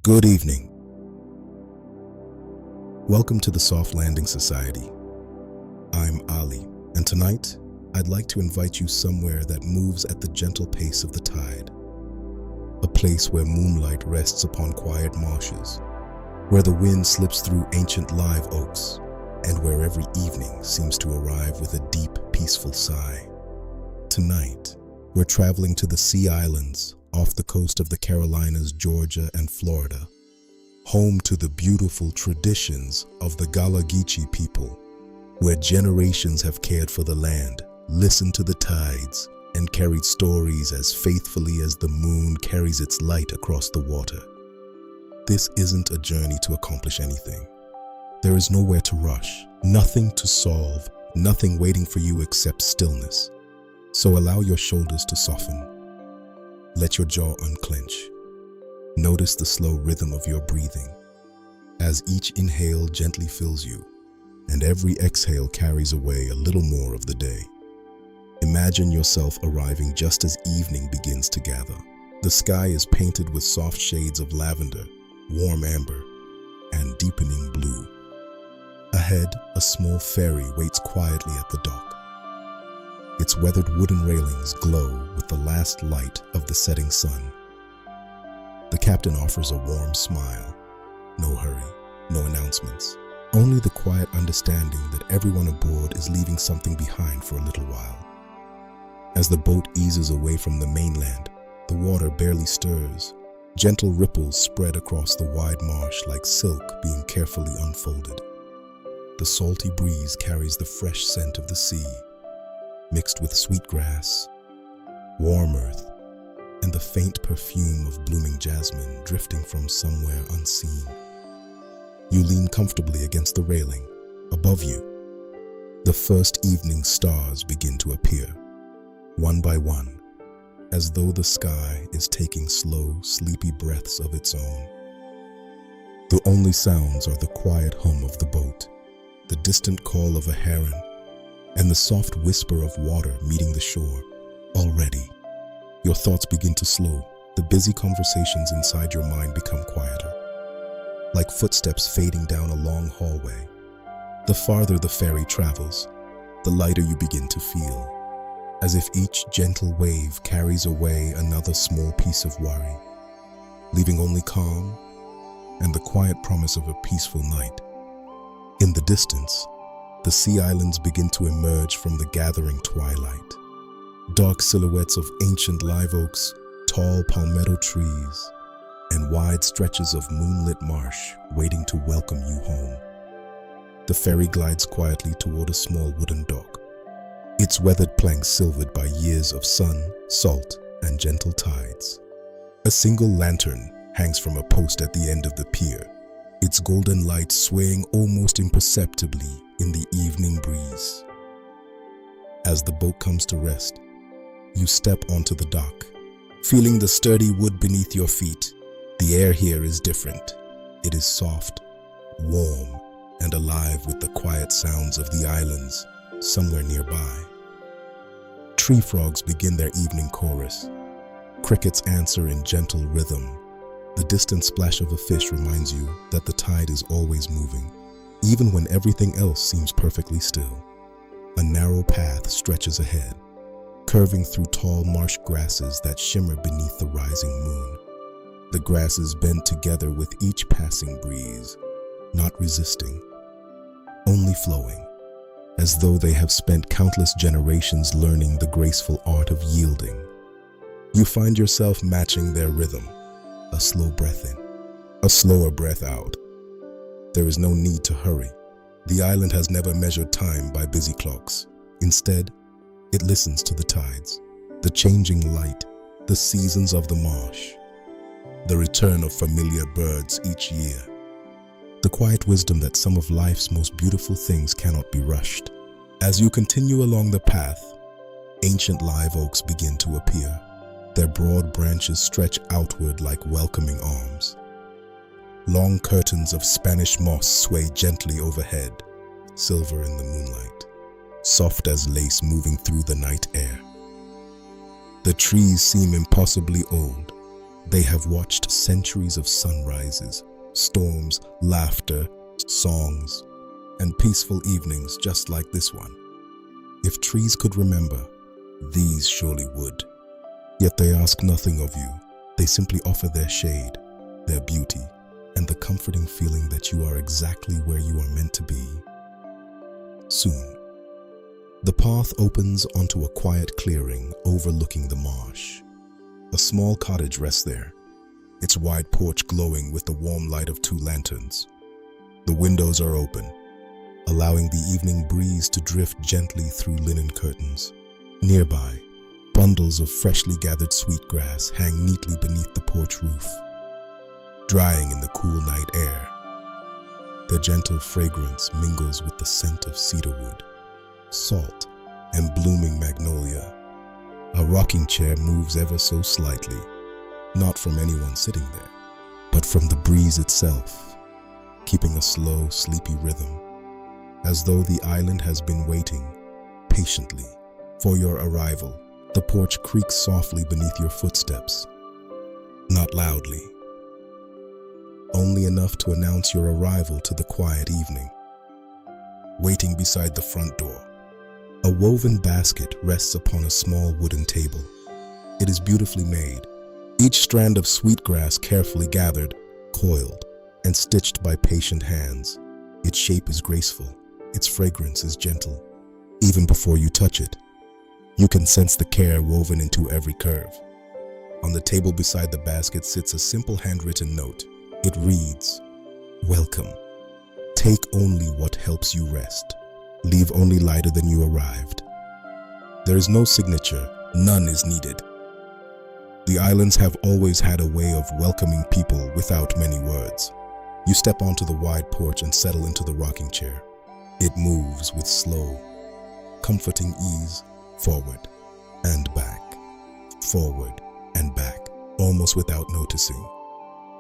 Good evening. Welcome to the Soft Landing Society. I'm Ali, and tonight I'd like to invite you somewhere that moves at the gentle pace of the tide. A place where moonlight rests upon quiet marshes, where the wind slips through ancient live oaks, and where every evening seems to arrive with a deep, peaceful sigh. Tonight, we're traveling to the Sea Islands off the coast of the Carolinas, Georgia, and Florida, home to the beautiful traditions of the Gullah Geechee people, where generations have cared for the land, listened to the tides, and carried stories as faithfully as the moon carries its light across the water. This isn't a journey to accomplish anything. There is nowhere to rush, nothing to solve, nothing waiting for you except stillness. So allow your shoulders to soften. Let your jaw unclench. Notice the slow rhythm of your breathing, as each inhale gently fills you, and every exhale carries away a little more of the day. Imagine yourself arriving just as evening begins to gather. The sky is painted with soft shades of lavender, warm amber, and deepening blue. Ahead, a small ferry waits quietly at the dock. Its weathered wooden railings glow with the last light of the setting sun. The captain offers a warm smile. No hurry, no announcements, only the quiet understanding that everyone aboard is leaving something behind for a little while. As the boat eases away from the mainland, the water barely stirs. Gentle ripples spread across the wide marsh like silk being carefully unfolded. The salty breeze carries the fresh scent of the sea, mixed with sweet grass, warm earth, and the faint perfume of blooming jasmine drifting from somewhere unseen. You lean comfortably against the railing. Above you, the first evening stars begin to appear, one by one, as though the sky is taking slow, sleepy breaths of its own. The only sounds are the quiet hum of the boat, the distant call of a heron, and the soft whisper of water meeting the shore. Already, your thoughts begin to slow. The busy conversations inside your mind become quieter, like footsteps fading down a long hallway. The farther the ferry travels, the lighter you begin to feel, as if each gentle wave carries away another small piece of worry, leaving only calm and the quiet promise of a peaceful night. In the distance, the Sea Islands begin to emerge from the gathering twilight. Dark silhouettes of ancient live oaks, tall palmetto trees, and wide stretches of moonlit marsh waiting to welcome you home. The ferry glides quietly toward a small wooden dock, its weathered planks silvered by years of sun, salt, and gentle tides. A single lantern hangs from a post at the end of the pier, its golden light swaying almost imperceptibly in the evening breeze. As the boat comes to rest, you step onto the dock, feeling the sturdy wood beneath your feet. The air here is different. It is soft, warm, and alive with the quiet sounds of the islands somewhere nearby. Tree frogs begin their evening chorus. Crickets answer in gentle rhythm. The distant splash of a fish reminds you that the tide is always moving, even when everything else seems perfectly still. A narrow path stretches ahead, curving through tall marsh grasses that shimmer beneath the rising moon. The grasses bend together with each passing breeze, not resisting, only flowing, as though they have spent countless generations learning the graceful art of yielding. You find yourself matching their rhythm, a slow breath in, a slower breath out. There is no need to hurry. The island has never measured time by busy clocks. Instead, it listens to the tides, the changing light, the seasons of the marsh, the return of familiar birds each year, the quiet wisdom that some of life's most beautiful things cannot be rushed. As you continue along the path, ancient live oaks begin to appear. Their broad branches stretch outward like welcoming arms. Long curtains of Spanish moss sway gently overhead, silver in the moonlight, soft as lace moving through the night air. The trees seem impossibly old, They have watched centuries of sunrises, storms, laughter, songs, and peaceful evenings just like this one. If trees could remember, these surely would. Yet they ask nothing of you. They simply offer their shade, their beauty, and the comforting feeling that you are exactly where you are meant to be. Soon, the path opens onto a quiet clearing overlooking the marsh. A small cottage rests there, its wide porch glowing with the warm light of 2 lanterns. The windows are open, allowing the evening breeze to drift gently through linen curtains. Nearby, bundles of freshly gathered sweetgrass hang neatly beneath the porch roof, drying in the cool night air. Their gentle fragrance mingles with the scent of cedarwood, salt, and blooming magnolia. A rocking chair moves ever so slightly, not from anyone sitting there, but from the breeze itself, keeping a slow, sleepy rhythm, as though the island has been waiting patiently for your arrival. The porch creaks softly beneath your footsteps, not loudly, only enough to announce your arrival to the quiet evening. Waiting beside the front door, a woven basket rests upon a small wooden table. It is beautifully made, each strand of sweetgrass carefully gathered, coiled, and stitched by patient hands. Its shape is graceful, its fragrance is gentle. Even before you touch it, you can sense the care woven into every curve. On the table beside the basket sits a simple handwritten note. It reads, "Welcome. Take only what helps you rest. Leave only lighter than you arrived." There is no signature, none is needed. The islands have always had a way of welcoming people without many words. You step onto the wide porch and settle into the rocking chair. It moves with slow, comforting ease, forward and back, forward and back, almost without noticing.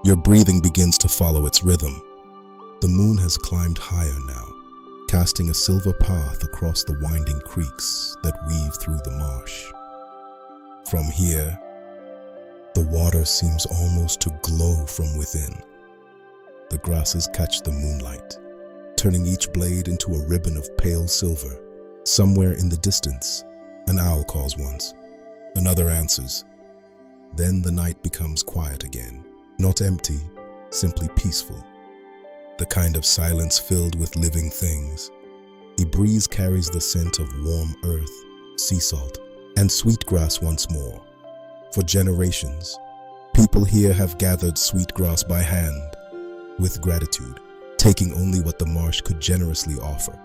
Your breathing begins to follow its rhythm. The moon has climbed higher now, casting a silver path across the winding creeks that weave through the marsh. From here, the water seems almost to glow from within. The grasses catch the moonlight, turning each blade into a ribbon of pale silver. Somewhere in the distance, an owl calls once, another answers. Then the night becomes quiet again, not empty, simply peaceful. The kind of silence filled with living things. A breeze carries the scent of warm earth, sea salt, and sweetgrass once more. For generations, people here have gathered sweetgrass by hand, with gratitude, taking only what the marsh could generously offer.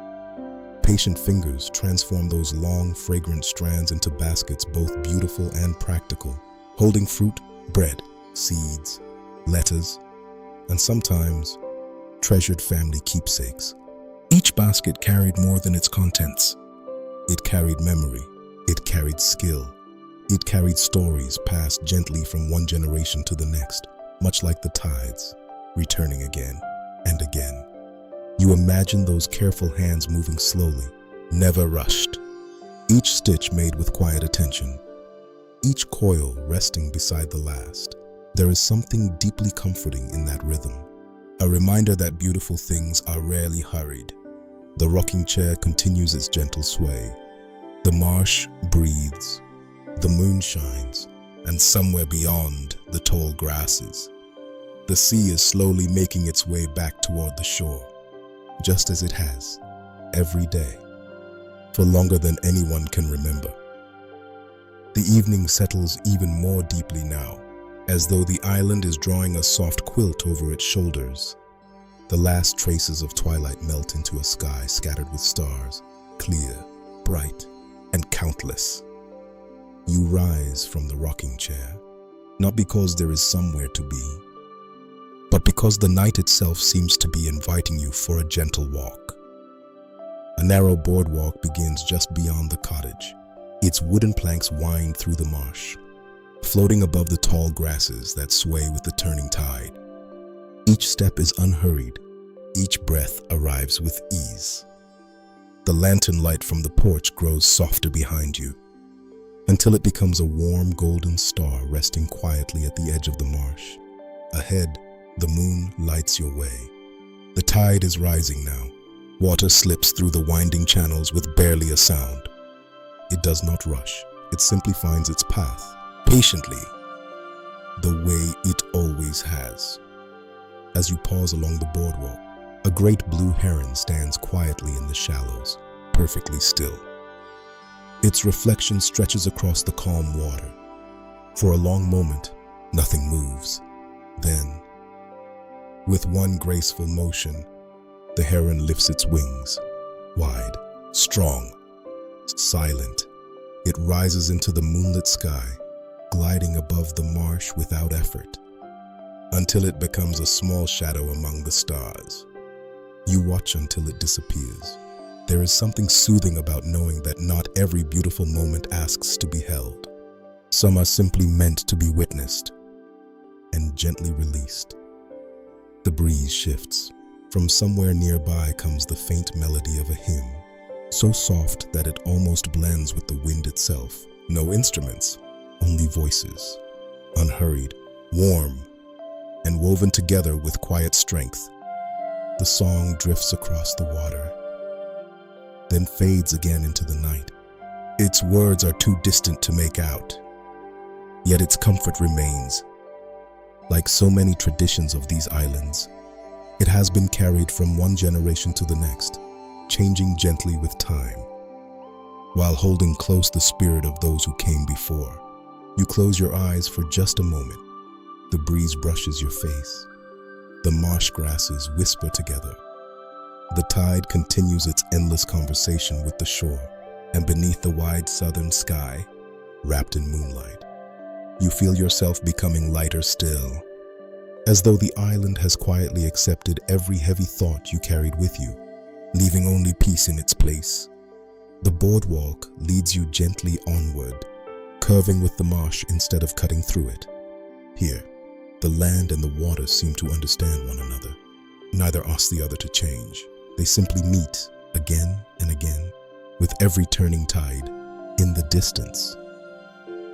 Patient fingers transform those long, fragrant strands into baskets both beautiful and practical, holding fruit, bread, seeds, letters, and sometimes treasured family keepsakes. Each basket carried more than its contents. It carried memory, it carried skill, it carried stories passed gently from one generation to the next, much like the tides, returning again and again. You imagine those careful hands moving slowly, never rushed, each stitch made with quiet attention, each coil resting beside the last. There is something deeply comforting in that rhythm, a reminder that beautiful things are rarely hurried. The rocking chair continues its gentle sway. The marsh breathes, the moon shines, and somewhere beyond the tall grasses, the sea is slowly making its way back toward the shore, just as it has every day, for longer than anyone can remember. The evening settles even more deeply now, as though the island is drawing a soft quilt over its shoulders. The last traces of twilight melt into a sky scattered with stars, clear, bright, and countless. You rise from the rocking chair, not because there is somewhere to be, but because the night itself seems to be inviting you for a gentle walk. A narrow boardwalk begins just beyond the cottage. Its wooden planks wind through the marsh, floating above the tall grasses that sway with the turning tide. Each step is unhurried, each breath arrives with ease. The lantern light from the porch grows softer behind you, until it becomes a warm golden star resting quietly at the edge of the marsh. Ahead, the moon lights your way. The tide is rising now. Water slips through the winding channels with barely a sound. It does not rush. It simply finds its path, patiently, the way it always has. As you pause along the boardwalk, a great blue heron stands quietly in the shallows, perfectly still. Its reflection stretches across the calm water. For a long moment, nothing moves. Then, with one graceful motion, the heron lifts its wings, wide, strong, silent. It rises into the moonlit sky, gliding above the marsh without effort, until it becomes a small shadow among the stars. You watch until it disappears. There is something soothing about knowing that not every beautiful moment asks to be held. Some are simply meant to be witnessed and gently released. The breeze shifts. From somewhere nearby comes the faint melody of a hymn, so soft that it almost blends with the wind itself. No instruments, only voices, unhurried, warm, and woven together with quiet strength. The song drifts across the water, then fades again into the night. Its words are too distant to make out, yet its comfort remains. Like so many traditions of these islands, it has been carried from one generation to the next, changing gently with time, while holding close the spirit of those who came before. You close your eyes for just a moment. The breeze brushes your face. The marsh grasses whisper together. The tide continues its endless conversation with the shore, and beneath the wide southern sky, wrapped in moonlight, you feel yourself becoming lighter still, as though the island has quietly accepted every heavy thought you carried with you, leaving only peace in its place. The boardwalk leads you gently onward, curving with the marsh instead of cutting through it. Here, the land and the water seem to understand one another. Neither asks the other to change. They simply meet again and again, with every turning tide. In the distance,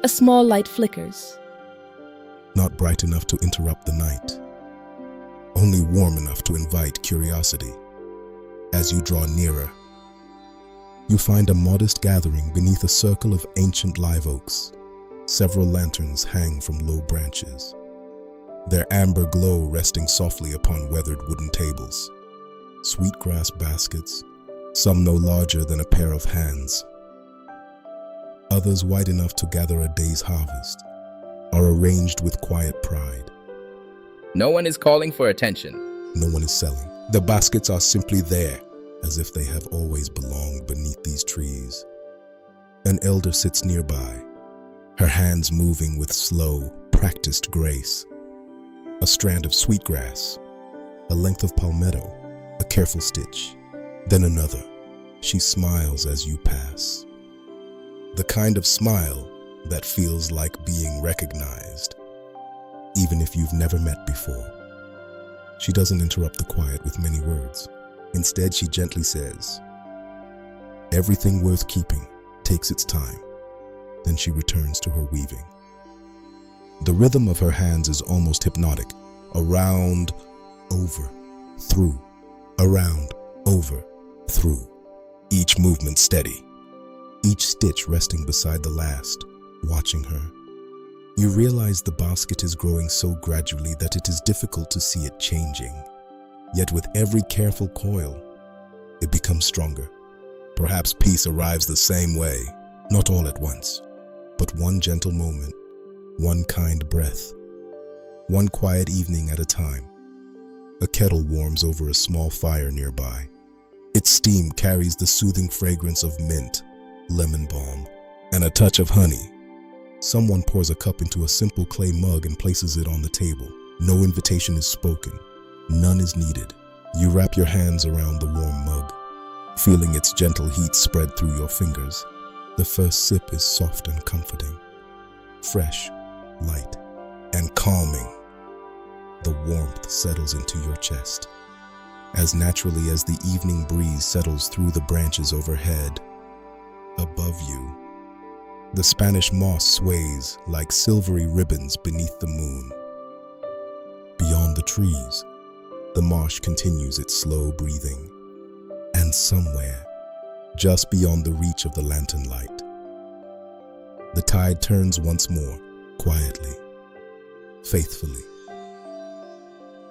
A small light flickers. not bright enough to interrupt the night, only warm enough to invite curiosity. As you draw nearer, you find a modest gathering beneath a circle of ancient live oaks. Several lanterns hang from low branches, their amber glow resting softly upon weathered wooden tables. Sweetgrass baskets, some no larger than a pair of hands, others wide enough to gather a day's harvest, are arranged with quiet pride. No one is calling for attention. No one is selling. The baskets are simply there, as if they have always belonged beneath these trees. An elder sits nearby, her hands moving with slow, practiced grace. A strand of sweetgrass, a length of palmetto, a careful stitch, then another. She smiles as you pass. The kind of smile that feels like being recognized, even if you've never met before. She doesn't interrupt the quiet with many words. Instead, she gently says, "Everything worth keeping takes its time." Then she returns to her weaving. The rhythm of her hands is almost hypnotic. Around, over, through, around, over, through. Each movement steady, each stitch resting beside the last, watching her. You realize the basket is growing so gradually that it is difficult to see it changing. Yet with every careful coil, it becomes stronger. Perhaps peace arrives the same way, not all at once, but one gentle moment, one kind breath, one quiet evening at a time. A kettle warms over a small fire nearby. Its steam carries the soothing fragrance of mint, lemon balm, and a touch of honey. Someone pours a cup into a simple clay mug and places it on the table. No invitation is spoken. None is needed. You wrap your hands around the warm mug, feeling its gentle heat spread through your fingers. The first sip is soft and comforting, fresh, light, and calming. The warmth settles into your chest, as naturally as the evening breeze settles through the branches overhead. Above you, The Spanish moss sways like silvery ribbons beneath the moon. Beyond the trees, the marsh continues its slow breathing. And somewhere, just beyond the reach of the lantern light, the tide turns once more, quietly, faithfully,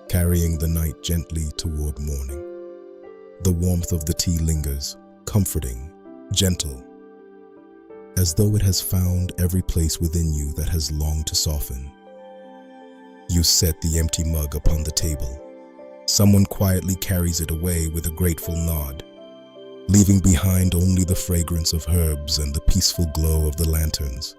carrying the night gently toward morning. The warmth of the tea lingers, comforting, gentle, as though it has found every place within you that has longed to soften. You set the empty mug upon the table. Someone quietly carries it away with a grateful nod, leaving behind only the fragrance of herbs and the peaceful glow of the lanterns.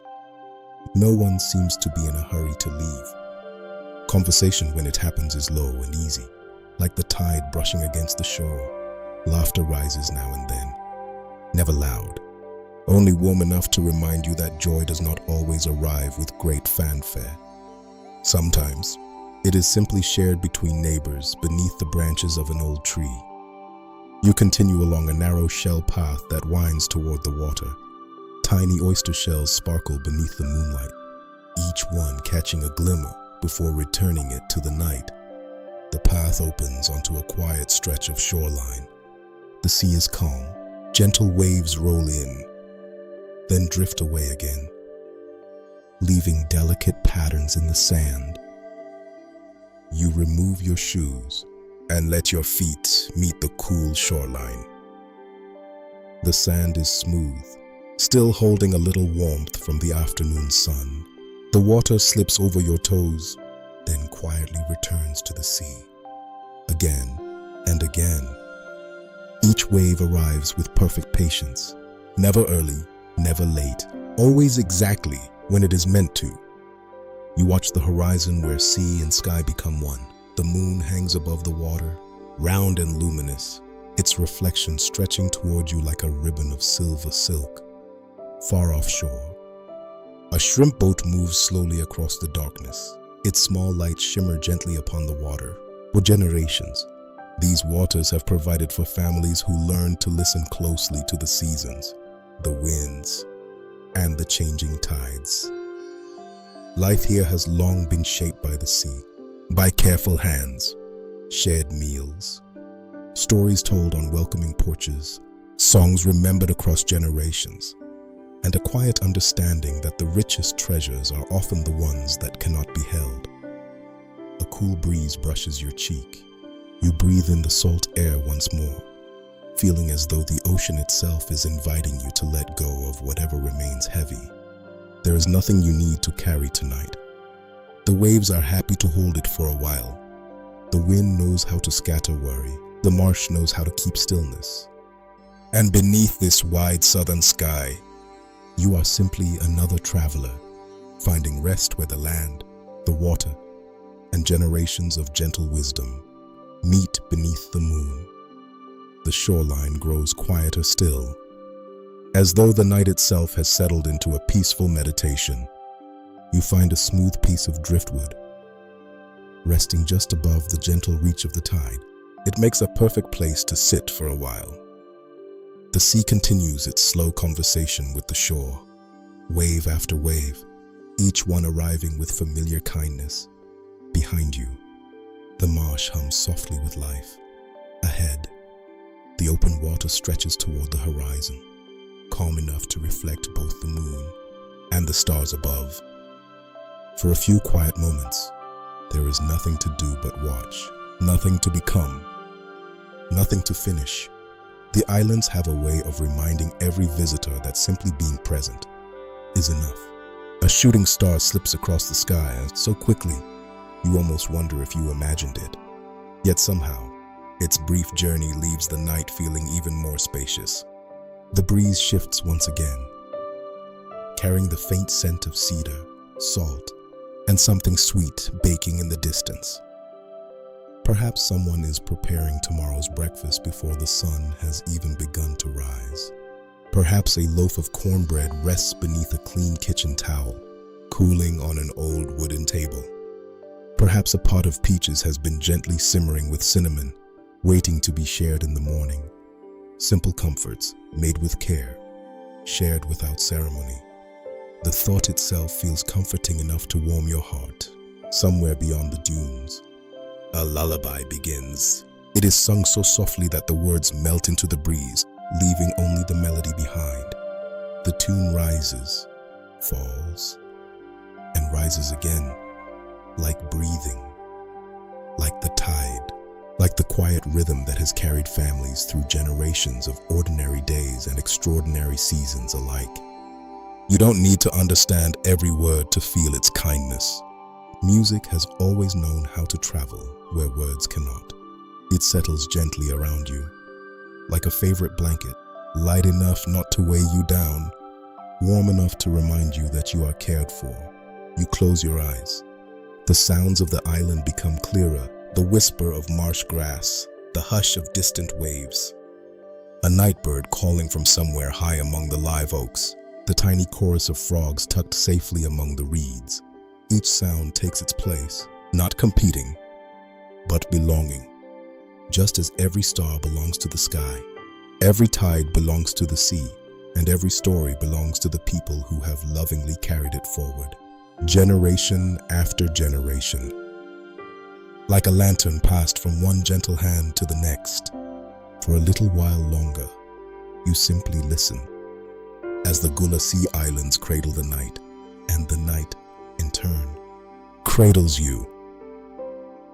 No one seems to be in a hurry to leave. Conversation when it happens is low and easy, like the tide brushing against the shore. Laughter rises now and then, never loud, only warm enough to remind you that joy does not always arrive with great fanfare. Sometimes, it is simply shared between neighbors beneath the branches of an old tree. You continue along a narrow shell path that winds toward the water. Tiny oyster shells sparkle beneath the moonlight, each one catching a glimmer before returning it to the night. The path opens onto a quiet stretch of shoreline. The sea is calm. Gentle waves roll in, then drift away again, leaving delicate patterns in the sand. You remove your shoes and let your feet meet the cool shoreline. The sand is smooth, still holding a little warmth from the afternoon sun. The water slips over your toes, then quietly returns to the sea. Again and again. Each wave arrives with perfect patience, never early, never late, always exactly when it is meant to. You watch the horizon where sea and sky become one. The moon hangs above the water, round and luminous, its reflection stretching toward you like a ribbon of silver silk. Far offshore, a shrimp boat moves slowly across the darkness. Its small lights shimmer gently upon the water. For generations, these waters have provided for families who learned to listen closely to the seasons, the winds, and the changing tides. Life here has long been shaped by the sea, by careful hands, shared meals, stories told on welcoming porches, songs remembered across generations, and a quiet understanding that the richest treasures are often the ones that cannot be held. A cool breeze brushes your cheek. You breathe in the salt air once more, feeling as though the ocean itself is inviting you to let go of whatever remains heavy. There is nothing you need to carry tonight. The waves are happy to hold it for a while. The wind knows how to scatter worry. The marsh knows how to keep stillness. And beneath this wide southern sky, you are simply another traveler, finding rest where the land, the water, and generations of gentle wisdom meet beneath the moon. The shoreline grows quieter still, as though the night itself has settled into a peaceful meditation. You find a smooth piece of driftwood, resting just above the gentle reach of the tide. It makes a perfect place to sit for a while. The sea continues its slow conversation with the shore, wave after wave, each one arriving with familiar kindness. Behind you, the marsh hums softly with life. Ahead, the open water stretches toward the horizon, calm enough to reflect both the moon and the stars above. For a few quiet moments, there is nothing to do but watch, nothing to become, nothing to finish. The islands have a way of reminding every visitor that simply being present is enough. A shooting star slips across the sky so quickly, you almost wonder if you imagined it. Yet somehow, its brief journey leaves the night feeling even more spacious. The breeze shifts once again, carrying the faint scent of cedar, salt, and something sweet baking in the distance. Perhaps someone is preparing tomorrow's breakfast before the sun has even begun to rise. Perhaps a loaf of cornbread rests beneath a clean kitchen towel, cooling on an old wooden table. Perhaps a pot of peaches has been gently simmering with cinnamon, waiting to be shared in the morning. Simple comforts, made with care, shared without ceremony. The thought itself feels comforting enough to warm your heart. Somewhere beyond the dunes, a lullaby begins. It is sung so softly that the words melt into the breeze, leaving only the melody behind. The tune rises, falls, and rises again, like breathing, like the tide, like the quiet rhythm that has carried families through generations of ordinary days and extraordinary seasons alike. You don't need to understand every word to feel its kindness. Music has always known how to travel where words cannot. It settles gently around you, like a favorite blanket, light enough not to weigh you down, warm enough to remind you that you are cared for. You close your eyes. The sounds of the island become clearer, the whisper of marsh grass, the hush of distant waves. A night bird calling from somewhere high among the live oaks, the tiny chorus of frogs tucked safely among the reeds. Each sound takes its place, not competing, but belonging. Just as every star belongs to the sky, every tide belongs to the sea, and every story belongs to the people who have lovingly carried it forward, generation after generation. Like a lantern passed from one gentle hand to the next, for a little while longer, you simply listen, as the Gullah Sea Islands cradle the night, and the night, in turn, cradles you.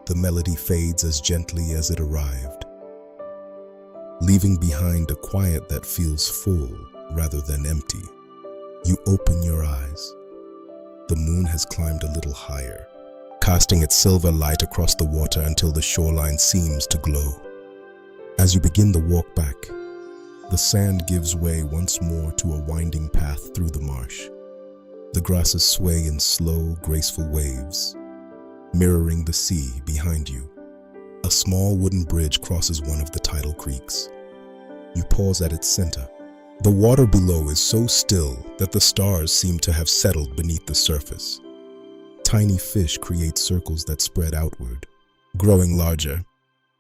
The melody fades as gently as it arrived, leaving behind a quiet that feels full rather than empty. You open your eyes. The moon has climbed a little higher, casting its silver light across the water until the shoreline seems to glow. As you begin the walk back, the sand gives way once more to a winding path through the marsh. The grasses sway in slow, graceful waves, mirroring the sea behind you. A small wooden bridge crosses one of the tidal creeks. You pause at its center. The water below is so still that the stars seem to have settled beneath the surface. Tiny fish create circles that spread outward, growing larger,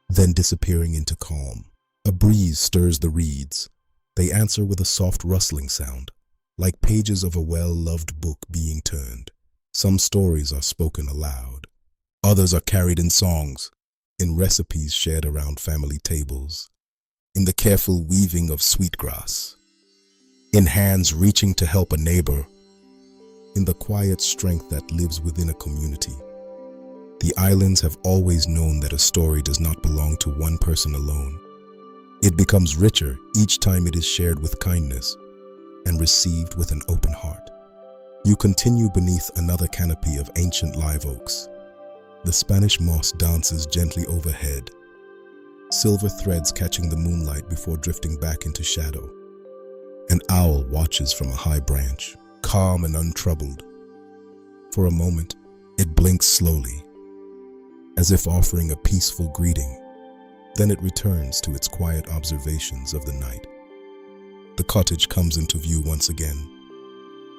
then disappearing into calm. A breeze stirs the reeds. They answer with a soft rustling sound, like pages of a well-loved book being turned. Some stories are spoken aloud. Others are carried in songs, in recipes shared around family tables, in the careful weaving of sweetgrass, in hands reaching to help a neighbor, in the quiet strength that lives within a community. The islands have always known that a story does not belong to one person alone. It becomes richer each time it is shared with kindness and received with an open heart. You continue beneath another canopy of ancient live oaks. The Spanish moss dances gently overhead, silver threads catching the moonlight before drifting back into shadow. An owl watches from a high branch, calm and untroubled. For a moment, it blinks slowly, as if offering a peaceful greeting. Then it returns to its quiet observations of the night. The cottage comes into view once again.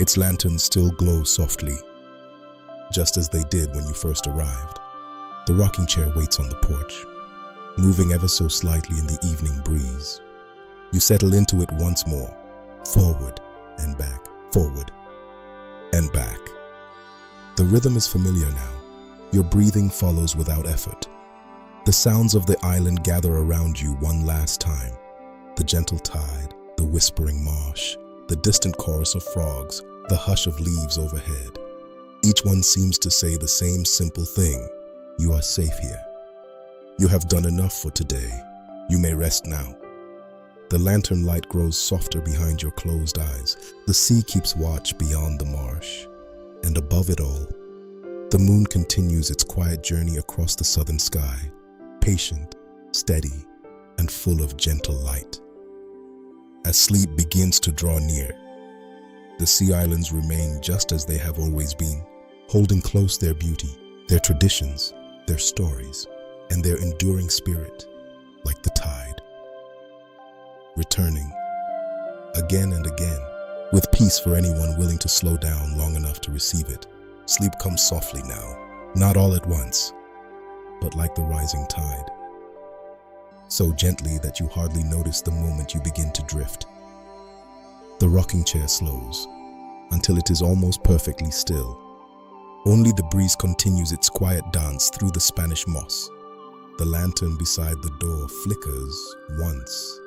Its lanterns still glow softly, just as they did when you first arrived. The rocking chair waits on the porch, moving ever so slightly in the evening breeze. You settle into it once more, forward and back, forward and back. The rhythm is familiar now. Your breathing follows without effort. The sounds of the island gather around you one last time. The gentle tide, the whispering marsh, the distant chorus of frogs, the hush of leaves overhead. Each one seems to say the same simple thing: you are safe here. You have done enough for today. You may rest now. The lantern light grows softer behind your closed eyes. The sea keeps watch beyond the marsh. And above it all, the moon continues its quiet journey across the southern sky, patient, steady, and full of gentle light. As sleep begins to draw near, the Sea Islands remain just as they have always been, holding close their beauty, their traditions, their stories, and their enduring spirit, like the tide, returning again and again, with peace for anyone willing to slow down long enough to receive it. Sleep comes softly now, not all at once, but like the rising tide, so gently that you hardly notice the moment you begin to drift. The rocking chair slows, until it is almost perfectly still. Only the breeze continues its quiet dance through the Spanish moss. The lantern beside the door flickers once,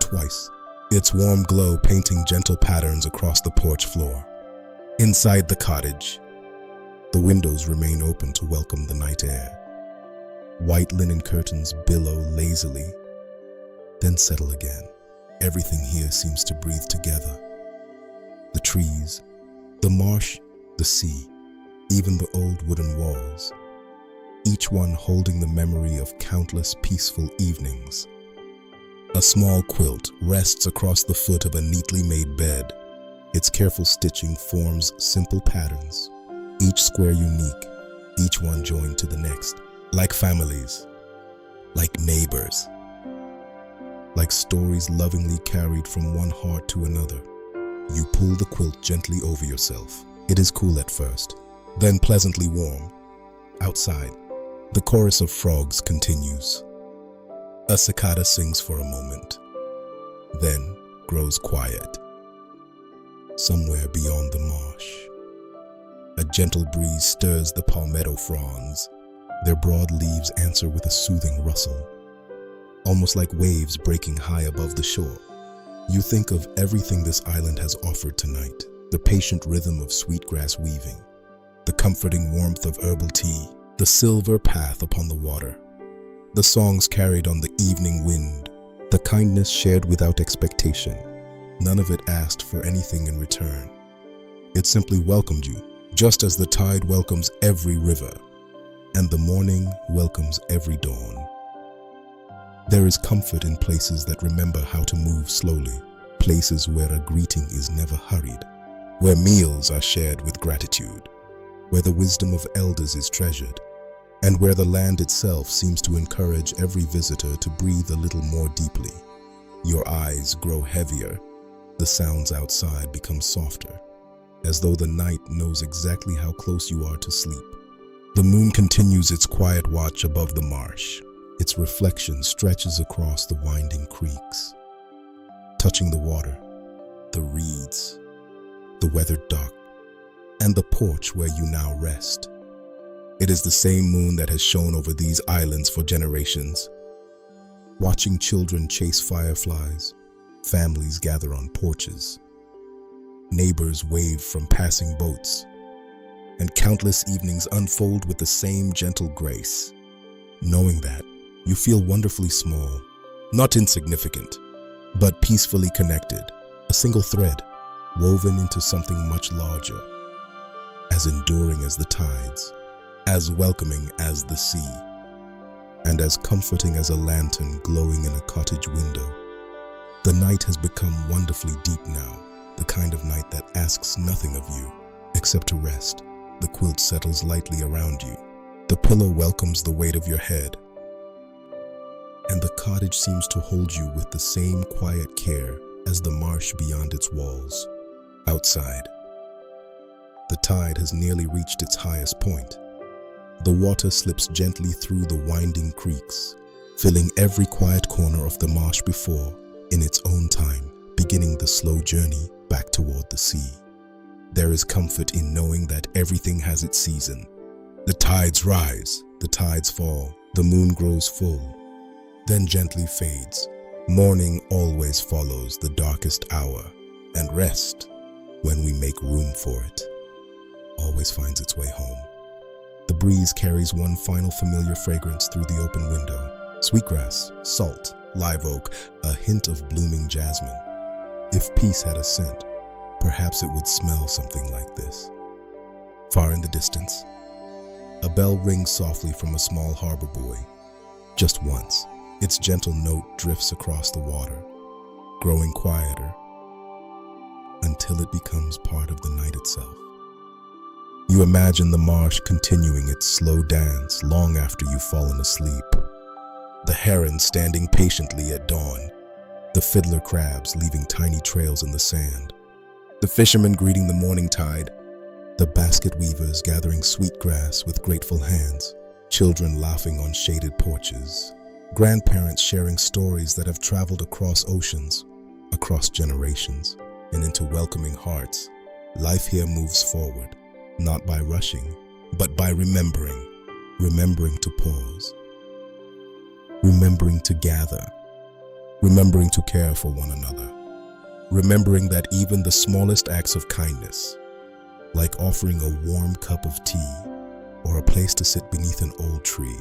twice, its warm glow painting gentle patterns across the porch floor. Inside the cottage, the windows remain open to welcome the night air. White linen curtains billow lazily, then settle again. Everything here seems to breathe together. The trees, the marsh, the sea, even the old wooden walls, each one holding the memory of countless peaceful evenings. A small quilt rests across the foot of a neatly made bed. Its careful stitching forms simple patterns, each square unique, each one joined to the next, like families, like neighbors, like stories lovingly carried from one heart to another. You pull the quilt gently over yourself. It is cool at first, then pleasantly warm. Outside, the chorus of frogs continues. A cicada sings for a moment, then grows quiet. Somewhere beyond the marsh, a gentle breeze stirs the palmetto fronds. Their broad leaves answer with a soothing rustle, almost like waves breaking high above the shore. You think of everything this island has offered tonight, the patient rhythm of sweetgrass weaving, the comforting warmth of herbal tea, the silver path upon the water, the songs carried on the evening wind, the kindness shared without expectation. None of it asked for anything in return. It simply welcomed you, just as the tide welcomes every river, and the morning welcomes every dawn. There is comfort in places that remember how to move slowly, places where a greeting is never hurried, where meals are shared with gratitude, where the wisdom of elders is treasured, and where the land itself seems to encourage every visitor to breathe a little more deeply. Your eyes grow heavier, the sounds outside become softer, as though the night knows exactly how close you are to sleep. The moon continues its quiet watch above the marsh. Its reflection stretches across the winding creeks, touching the water, the reeds, the weathered dock, and the porch where you now rest. It is the same moon that has shone over these islands for generations. Watching children chase fireflies, families gather on porches, neighbors wave from passing boats, and countless evenings unfold with the same gentle grace. Knowing that, you feel wonderfully small, not insignificant, but peacefully connected, a single thread woven into something much larger, as enduring as the tides, as welcoming as the sea, and as comforting as a lantern glowing in a cottage window. The night has become wonderfully deep now, the kind of night that asks nothing of you except to rest. The quilt settles lightly around you. The pillow welcomes the weight of your head, and the cottage seems to hold you with the same quiet care as the marsh beyond its walls. Outside, the tide has nearly reached its highest point. The water slips gently through the winding creeks, filling every quiet corner of the marsh before, in its own time, beginning the slow journey back toward the sea. There is comfort in knowing that everything has its season. The tides rise, the tides fall, the moon grows full, then gently fades. Morning always follows the darkest hour, and rest, when we make room for it, always finds its way home. The breeze carries one final familiar fragrance through the open window. Sweetgrass, salt, live oak, a hint of blooming jasmine. If peace had a scent, perhaps it would smell something like this. Far in the distance, a bell rings softly from a small harbor buoy. Just once, its gentle note drifts across the water, growing quieter until it becomes part of the night itself. You imagine the marsh continuing its slow dance long after you've fallen asleep. The heron standing patiently at dawn, the fiddler crabs leaving tiny trails in the sand, the fishermen greeting the morning tide, the basket weavers gathering sweet grass with grateful hands, children laughing on shaded porches, grandparents sharing stories that have traveled across oceans, across generations, and into welcoming hearts. Life here moves forward, not by rushing, but by remembering. Remembering to pause. Remembering to gather. Remembering to care for one another. Remembering that even the smallest acts of kindness, like offering a warm cup of tea or a place to sit beneath an old tree,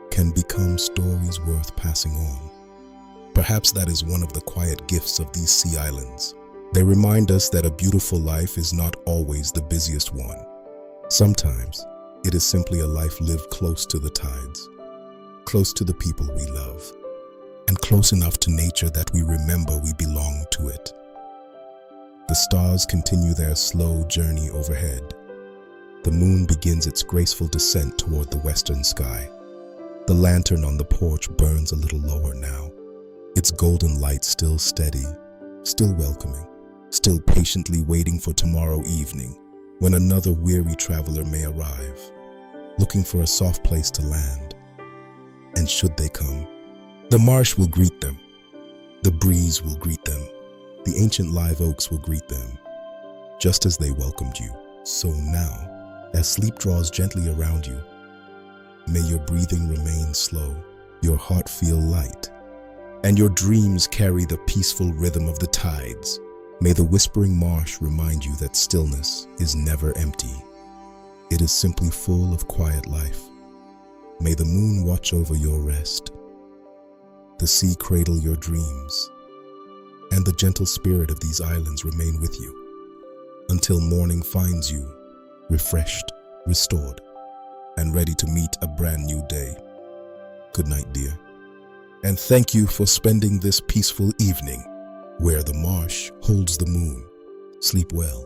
can become stories worth passing on. Perhaps that is one of the quiet gifts of these sea islands. They remind us that a beautiful life is not always the busiest one. Sometimes it is simply a life lived close to the tides, close to the people we love, and close enough to nature that we remember we belong to it. The stars continue their slow journey overhead. The moon begins its graceful descent toward the western sky. The lantern on the porch burns a little lower now, its golden light still steady, still welcoming, still patiently waiting for tomorrow evening, when another weary traveler may arrive, looking for a soft place to land. And should they come, the marsh will greet them, the breeze will greet them, the ancient live oaks will greet them, just as they welcomed you. So now, as sleep draws gently around you, may your breathing remain slow, your heart feel light, and your dreams carry the peaceful rhythm of the tides. May the whispering marsh remind you that stillness is never empty. It is simply full of quiet life. May the moon watch over your rest, the sea cradle your dreams, and the gentle spirit of these islands remain with you until morning finds you refreshed, restored, and ready to meet a brand new day. Good night, dear. And thank you for spending this peaceful evening where the marsh holds the moon. Sleep well.